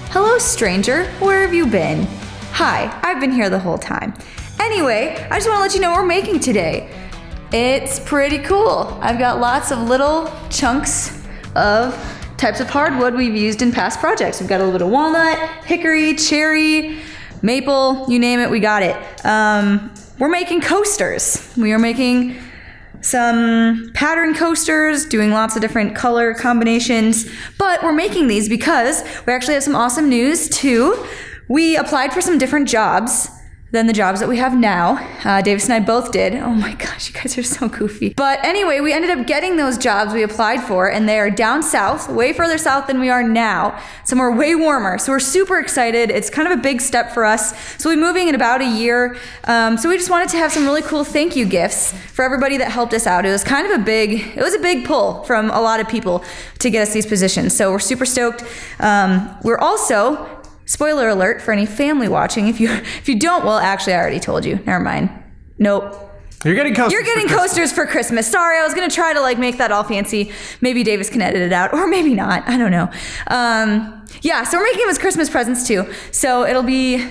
Hello, stranger. Where have you been? Hi, I've been here the whole time. Anyway, I just want to let you know what we're making today. It's pretty cool. I've got lots of little chunks of types of hardwood we've used in past projects. We've got a little bit of walnut, hickory, cherry, maple, you name it, we got it. We're making coasters. We are making some pattern coasters, doing lots of different color combinations, but we're making these because we actually have some awesome news too. We applied for some different jobs than the jobs that we have now. Davis and I both did. Oh my gosh, you guys are so goofy. But anyway, we ended up getting those jobs we applied for, and they are down south, way further south than we are now, somewhere way warmer. So we're super excited. It's kind of a big step for us. So we'll be moving in about a year. So we just wanted to have some really cool thank you gifts for everybody that helped us out. It was a big pull from a lot of people to get us these positions. So we're super stoked. We're also, spoiler alert for any family watching, if you don't, well, actually, I already told you. Never mind. Nope. You're getting coasters. You're getting coasters for Christmas. Sorry, I was going to try to make that all fancy. Maybe Davis can edit it out, or maybe not. I don't know. Yeah, so we're making them as Christmas presents too. So it'll be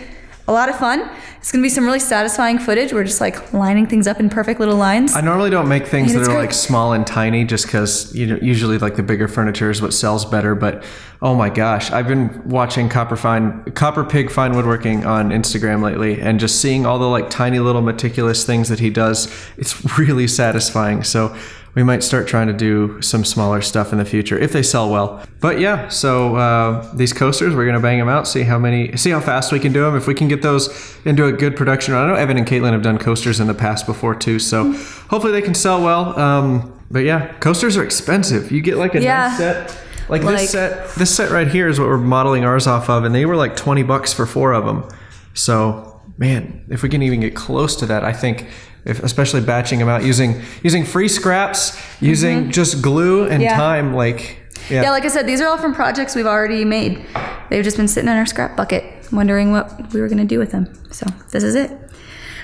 a lot of fun. It's going to be some really satisfying footage. We're just lining things up in perfect little lines. I normally don't make things that are small and tiny just because usually the bigger furniture is what sells better. But oh my gosh, I've been watching Copper Pig Fine Woodworking on Instagram lately, and just seeing all the tiny little meticulous things that he does, it's really satisfying. So we might start trying to do some smaller stuff in the future if they sell well. But yeah, so these coasters, we're gonna bang them out, see how fast we can do them. If we can get those into a good production run. I know Evan and Caitlin have done coasters in the past before too, so hopefully they can sell well. But yeah, coasters are expensive. You get a nice set. This set right here is what we're modeling ours off of, and they were $20 for 4 of them. So man, if we can even get close to that, I think, especially batching them out using free scraps, using just glue and time, Yeah, like I said, these are all from projects we've already made. They've just been sitting in our scrap bucket, wondering what we were going to do with them. So this is it.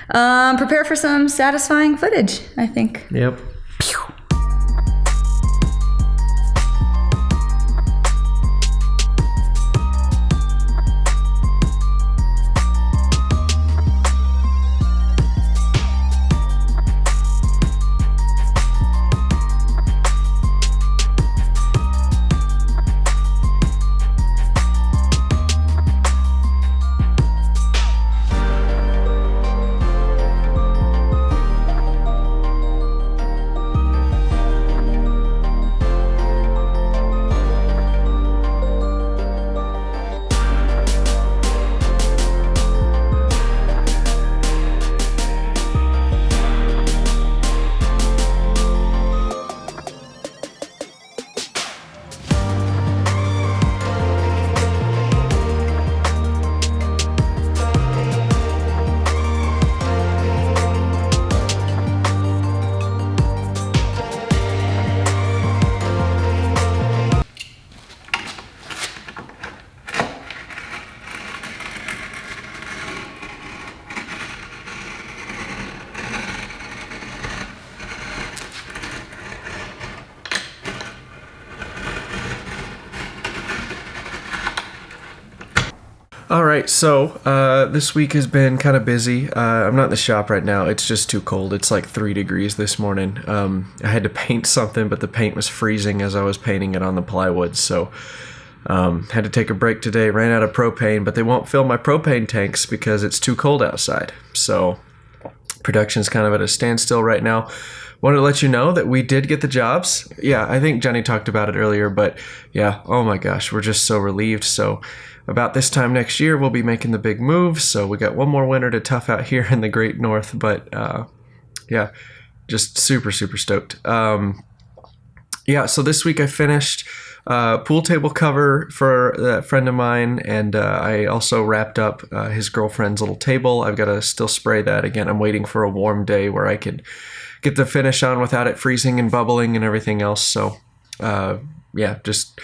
Prepare for some satisfying footage, I think. Yep. Pew. All right, so this week has been kind of busy. I'm not in the shop right now. It's just too cold. It's 3 degrees this morning. I had to paint something, but the paint was freezing as I was painting it on the plywood. So had to take a break today. Ran out of propane, but they won't fill my propane tanks because it's too cold outside. So production's kind of at a standstill right now. wanted to let you know that we did get the jobs. Yeah, I think Jennie talked about it earlier, but yeah, oh my gosh, we're just so relieved. So about this time next year, we'll be making the big move. So we got one more winter to tough out here in the Great North, but yeah, just super, super stoked. Yeah, so this week I finished pool table cover for a friend of mine, and I also wrapped up his girlfriend's little table. I've got to still spray that again. I'm waiting for a warm day where I can get the finish on without it freezing and bubbling and everything else. So yeah, just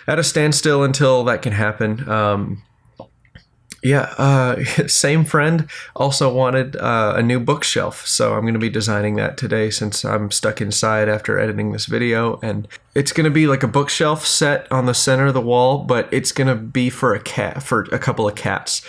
at a standstill until that can happen. Same friend also wanted a new bookshelf, so I'm going to be designing that today since I'm stuck inside after editing this video. And it's going to be like a bookshelf set on the center of the wall, but it's going to be for a couple of cats.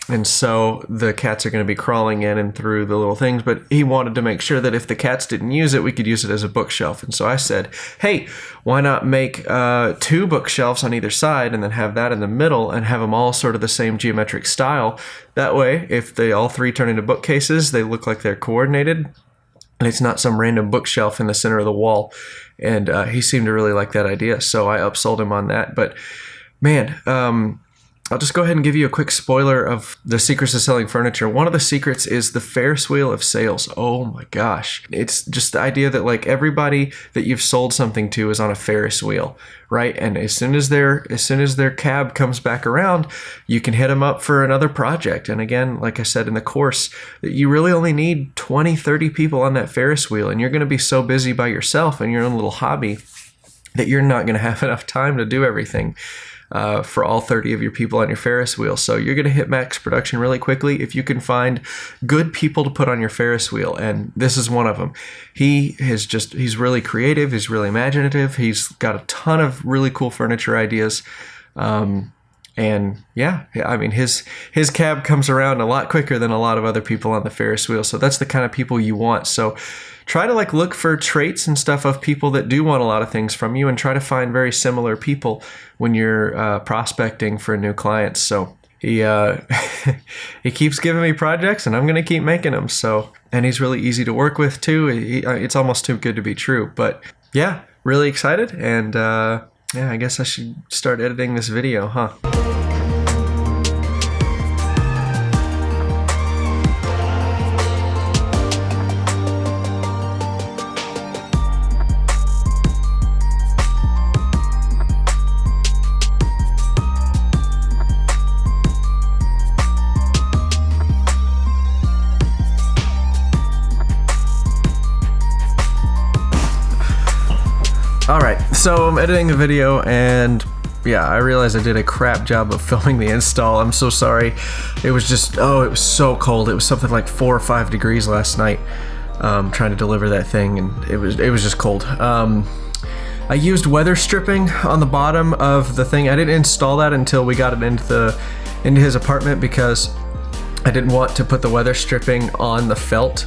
And so the cats are going to be crawling in and through the little things, but he wanted to make sure that if the cats didn't use it, we could use it as a bookshelf. And so I said, hey, why not make 2 bookshelves on either side and then have that in the middle and have them all sort of the same geometric style. That way, if they all 3 turn into bookcases, they look like they're coordinated and it's not some random bookshelf in the center of the wall. And he seemed to really like that idea, so I upsold him on that. But man, I'll just go ahead and give you a quick spoiler of the secrets of selling furniture. One of the secrets is the Ferris wheel of sales. Oh my gosh. It's just the idea that like everybody that you've sold something to is on a Ferris wheel, right? And as soon as their cab comes back around, you can hit them up for another project. And again, like I said in the course, you really only need 20, 30 people on that Ferris wheel, and you're going to be so busy by yourself in your own little hobby that you're not going to have enough time to do everything. For all 30 of your people on your Ferris wheel. So you're going to hit max production really quickly if you can find good people to put on your Ferris wheel. And this is one of them. He's really creative. He's really imaginative. He's got a ton of really cool furniture ideas. And yeah, I mean, his cab comes around a lot quicker than a lot of other people on the Ferris wheel. So that's the kind of people you want. So try to like look for traits and stuff of people that do want a lot of things from you, and try to find very similar people when you're prospecting for new clients. So he keeps giving me projects, and I'm going to keep making them. So, and he's really easy to work with too. It's almost too good to be true. But yeah, really excited. And yeah, I guess I should start editing this video, huh? Alright, so I'm editing the video, and yeah, I realized I did a crap job of filming the install. I'm so sorry. It was just, it was so cold. It was something like 4 or 5 degrees last night, trying to deliver that thing, and it was just cold. I used weather stripping on the bottom of the thing. I didn't install that until we got it into his apartment because I didn't want to put the weather stripping on the felt.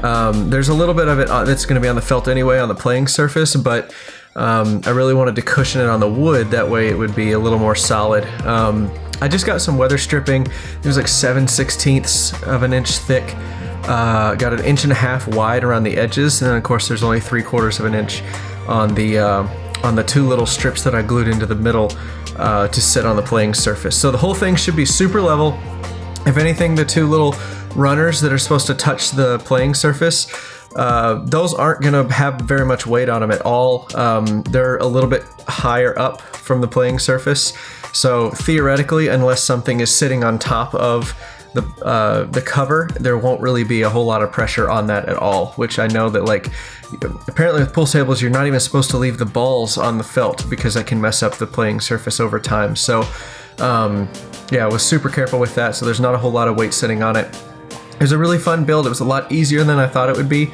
There's a little bit of it that's going to be on the felt anyway on the playing surface, but I really wanted to cushion it on the wood. That way it would be a little more solid. I just got some weather stripping. It was like 7/16 of an inch thick. Got an 1.5 inches wide around the edges, and then of course there's only 3/4 of an inch on the 2 little strips that I glued into the middle to sit on the playing surface. So the whole thing should be super level. If anything, the 2 little runners that are supposed to touch the playing surface, those aren't going to have very much weight on them at all. They're a little bit higher up from the playing surface, so theoretically, unless something is sitting on top of the cover, there won't really be a whole lot of pressure on that at all, which I know that, like, apparently with pool tables you're not even supposed to leave the balls on the felt because that can mess up the playing surface over time. So yeah, I was super careful with that, so there's not a whole lot of weight sitting on it. It was a really fun build. It was a lot easier than I thought it would be.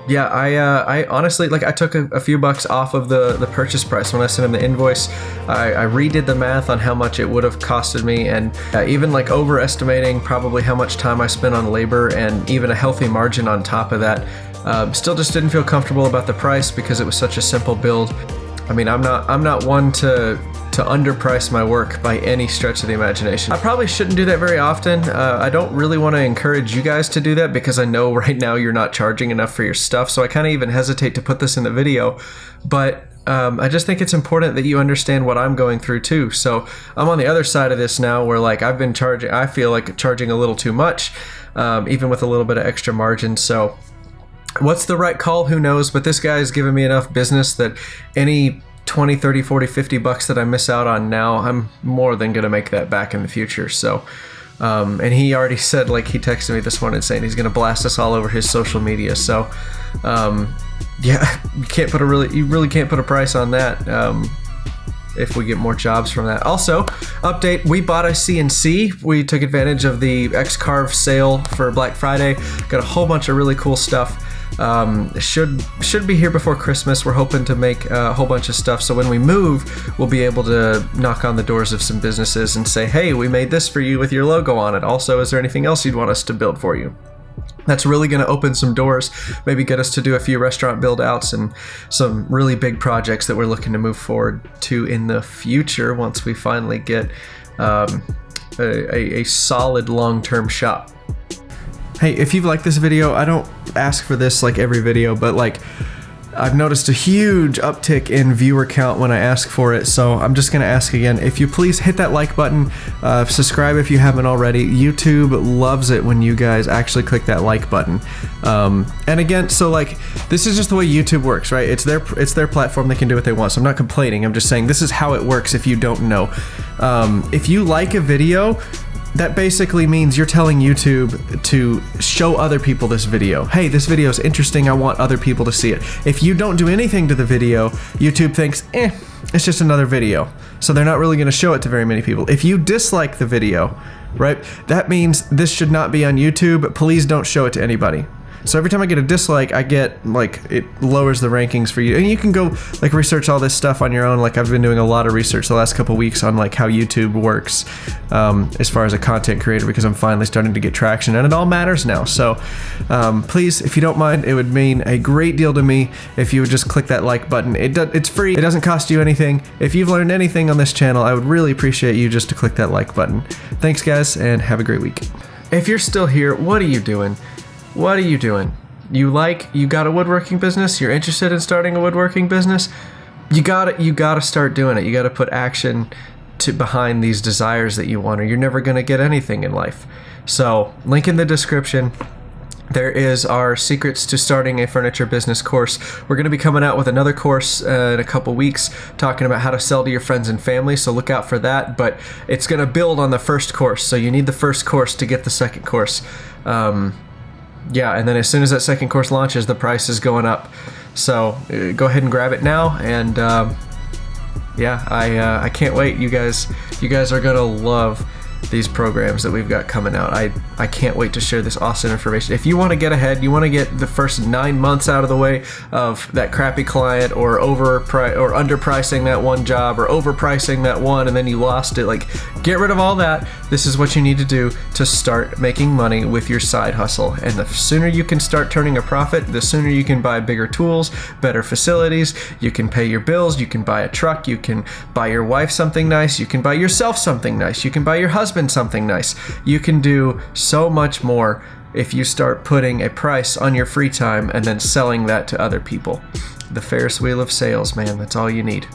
Yeah, I honestly, like, I took a few bucks off of the purchase price when I sent him the invoice. I redid the math on how much it would have costed me, and even like overestimating probably how much time I spent on labor and even a healthy margin on top of that. Still just didn't feel comfortable about the price because it was such a simple build. I mean, I'm not one to to underprice my work by any stretch of the imagination. I probably shouldn't do that very often. I don't really want to encourage you guys to do that because I know right now you're not charging enough for your stuff, so I kind of even hesitate to put this in the video, but I just think it's important that you understand what I'm going through too. So I'm on the other side of this now where like I feel like charging a little too much, even with a little bit of extra margin. So what's the right call? Who knows? But this guy's given me enough business that any 20, 30, 40, 50 bucks that I miss out on now, I'm more than going to make that back in the future. So, and he already said, like he texted me this morning saying he's going to blast us all over his social media. So, yeah, you really can't put a price on that. If we get more jobs from that. Also, update, we bought a CNC. We took advantage of the X-Carve sale for Black Friday. Got a whole bunch of really cool stuff. Should be here before Christmas. We're hoping to make a whole bunch of stuff, so when we move, we'll be able to knock on the doors of some businesses and say, hey, we made this for you with your logo on it. Also, is there anything else you'd want us to build for you? That's really going to open some doors, maybe get us to do a few restaurant build outs and some really big projects that we're looking to move forward to in the future once we finally get a solid long-term shop. Hey, if you've liked this video, I don't ask for this like every video, but like I've noticed a huge uptick in viewer count when I ask for it, so I'm just gonna ask again. If you please hit that like button, subscribe if you haven't already. YouTube loves it when you guys actually click that like button. And again, so like this is just the way YouTube works, right? It's their platform, they can do what they want. So I'm not complaining. I'm just saying this is how it works if you don't know. If you like a video, that basically means you're telling YouTube to show other people this video. Hey, this video is interesting, I want other people to see it. If you don't do anything to the video, YouTube thinks, it's just another video. So they're not really gonna show it to very many people. If you dislike the video, right, that means this should not be on YouTube, please don't show it to anybody. So every time I get a dislike, I get, like, it lowers the rankings for you. And you can go, like, research all this stuff on your own. Like, I've been doing a lot of research the last couple weeks on, like, how YouTube works as far as a content creator, because I'm finally starting to get traction, and it all matters now. So please, if you don't mind, it would mean a great deal to me if you would just click that like button. It's free. It doesn't cost you anything. If you've learned anything on this channel, I would really appreciate you just to click that like button. Thanks, guys, and have a great week. If you're still here, what are you doing? What are you doing? You got a woodworking business? You're interested in starting a woodworking business? You gotta start doing it. You gotta put action behind these desires that you want, or you're never gonna get anything in life. So, link in the description. There is our Secrets to Starting a Furniture Business course. We're going to be coming out with another course in a couple weeks talking about how to sell to your friends and family, so look out for that. But it's going to build on the first course, so you need the first course to get the second course. Yeah, and then as soon as that second course launches, the price is going up. So go ahead and grab it now, and yeah, I can't wait. You guys are going to love these programs that we've got coming out. I can't wait to share this awesome information. If you want to get ahead, you want to get the first 9 months out of the way of that crappy client, or underpricing that one job, or overpricing that one and then you lost it, like, get rid of all that. This is what you need to do to start making money with your side hustle. And the sooner you can start turning a profit, the sooner you can buy bigger tools, better facilities, you can pay your bills, you can buy a truck, you can buy your wife something nice, you can buy yourself something nice, you can buy your husband something nice. You can do so much more if you start putting a price on your free time and then selling that to other people. The Ferris wheel of sales, man, that's all you need.